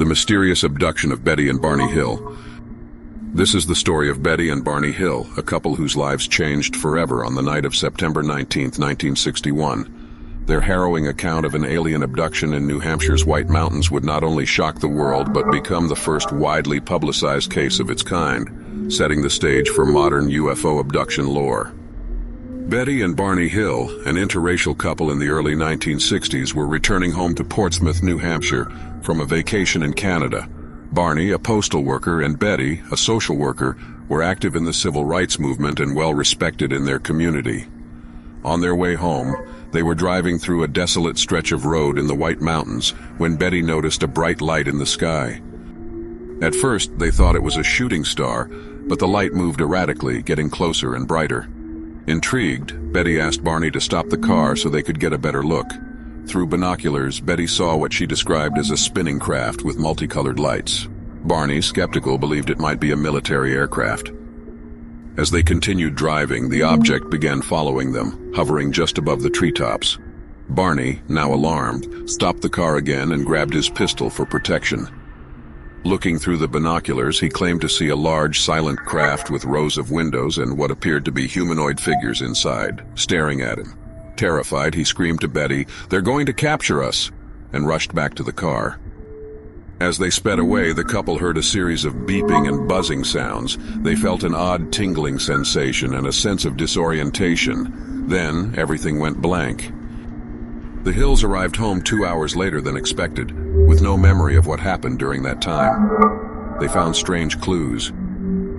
The mysterious abduction of Betty and Barney Hill. This is the story of Betty and Barney Hill, a couple whose lives changed forever on the night of September 19, 1961. Their harrowing account of an alien abduction in New Hampshire's White Mountains would not only shock the world but become the first widely publicized case of its kind, setting the stage for modern UFO abduction lore. Betty and Barney Hill, an interracial couple in the early 1960s, were returning home to Portsmouth, New Hampshire, from a vacation in Canada. Barney, a postal worker, and Betty, a social worker, were active in the civil rights movement and well respected in their community. On their way home, they were driving through a desolate stretch of road in the White Mountains when Betty noticed a bright light in the sky. At first, they thought it was a shooting star, but the light moved erratically, getting closer and brighter. Intrigued, Betty asked Barney to stop the car so they could get a better look. Through binoculars, Betty saw what she described as a spinning craft with multicolored lights. Barney, skeptical, believed it might be a military aircraft. As they continued driving, the object began following them, hovering just above the treetops. Barney, now alarmed, stopped the car again and grabbed his pistol for protection. Looking through the binoculars, he claimed to see a large, silent craft with rows of windows and what appeared to be humanoid figures inside, staring at him. Terrified, he screamed to Betty, "They're going to capture us!" and rushed back to the car. As they sped away, the couple heard a series of beeping and buzzing sounds. They felt an odd tingling sensation and a sense of disorientation. Then, everything went blank. The Hills arrived home 2 hours later than expected, with no memory of what happened during that time. They found strange clues.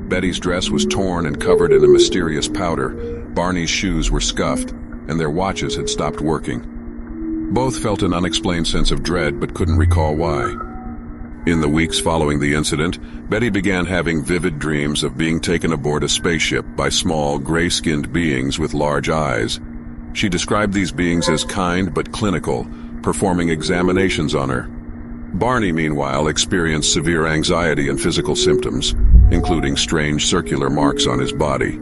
Betty's dress was torn and covered in a mysterious powder. Barney's shoes were scuffed, and their watches had stopped working. Both felt an unexplained sense of dread but couldn't recall why. In the weeks following the incident, Betty began having vivid dreams of being taken aboard a spaceship by small, gray-skinned beings with large eyes. She described these beings as kind but clinical, performing examinations on her. Barney, meanwhile, experienced severe anxiety and physical symptoms, including strange circular marks on his body.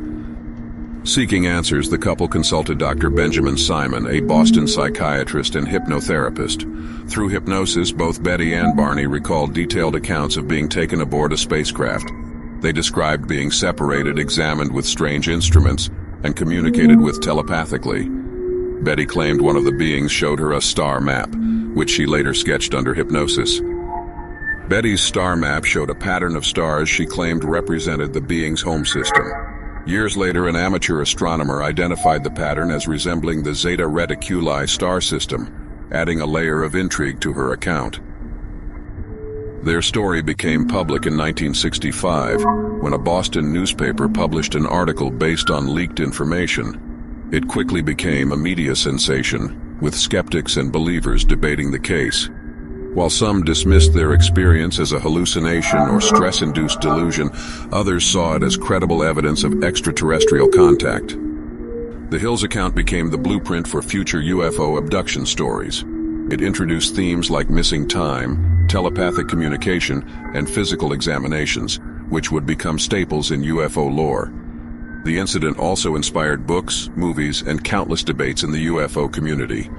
Seeking answers, the couple consulted Dr. Benjamin Simon, a Boston psychiatrist and hypnotherapist. Through hypnosis, both Betty and Barney recalled detailed accounts of being taken aboard a spacecraft. They described being separated, examined with strange instruments, and communicated with telepathically. Betty claimed one of the beings showed her a star map, which she later sketched under hypnosis. Betty's star map showed a pattern of stars she claimed represented the being's home system. Years later, an amateur astronomer identified the pattern as resembling the Zeta Reticuli star system, adding a layer of intrigue to her account. Their story became public in 1965, when a Boston newspaper published an article based on leaked information. It quickly became a media sensation, with skeptics and believers debating the case. While some dismissed their experience as a hallucination or stress-induced delusion, others saw it as credible evidence of extraterrestrial contact. The Hills account became the blueprint for future UFO abduction stories. It introduced themes like missing time, telepathic communication, and physical examinations, which would become staples in UFO lore. The incident also inspired books, movies, and countless debates in the UFO community.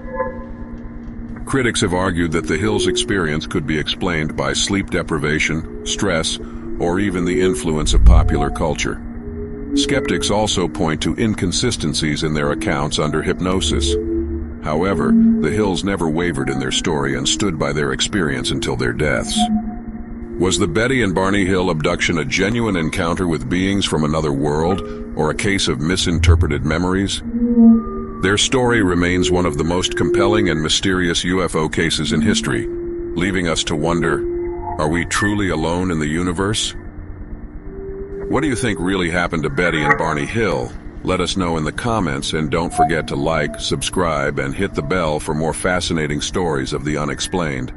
Critics have argued that the Hills experience could be explained by sleep deprivation, stress, or even the influence of popular culture. Skeptics also point to inconsistencies in their accounts under hypnosis. However, the Hills never wavered in their story and stood by their experience until their deaths. Was the Betty and Barney Hill abduction a genuine encounter with beings from another world, or a case of misinterpreted memories? Their story remains one of the most compelling and mysterious UFO cases in history, leaving us to wonder, are we truly alone in the universe? What do you think really happened to Betty and Barney Hill? Let us know in the comments, and don't forget to like, subscribe, and hit the bell for more fascinating stories of the unexplained.